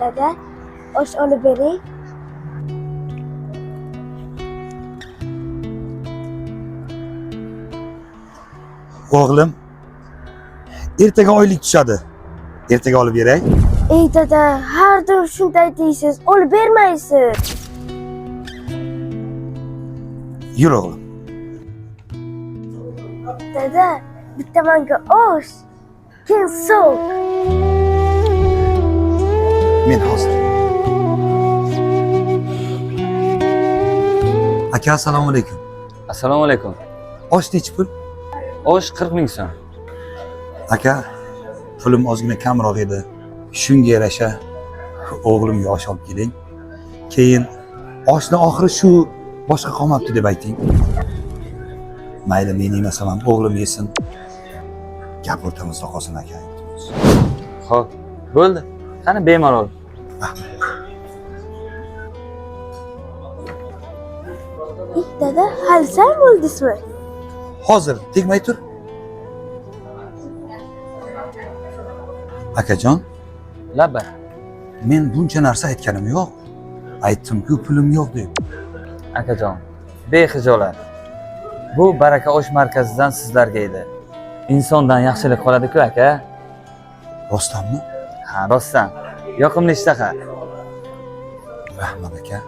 Dada, osh olib bering. O'g'lim, ertaga oylik tushadi. Ertaga olib beray. Ey dada, har doim shunday deysiz, olib bermaysiz. Yur o'g'lim. Dada, bitta menga osh. Keyin so'k. Men hozir. Aka, assalomu alaykum. Assalomu alaykum. Osh nechi pul? Osh 40 ming so'm. Aka, pulim ozgina kamroq edi. Shunga yarasha o'g'limga osh olib keling. Keyin oshning oxiri shu boshqa qolmabdi deb ayting. Mayli, men yemasam ham o'g'lim yesin. Gap o'rtamizda qolsin aka. Xo'p, bo'ldi. Qani bemalol. Dada, hali sal bo'ldingizmi? Hozir tegmay tur. Akajon, Labba. men buncha narsa aytganim yo'q. Aytdim-ku pulim yo'q deb. Akajon, bexijolat. Bu Baraka osh markazidan sizlarga edi. Insondan yaxshilik qoladi-ku aka. Rostdanmi? Ha, rostdan. Yoqimli ishtaha. Rahmat aka.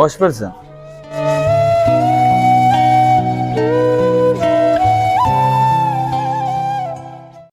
Osh bo'lsin.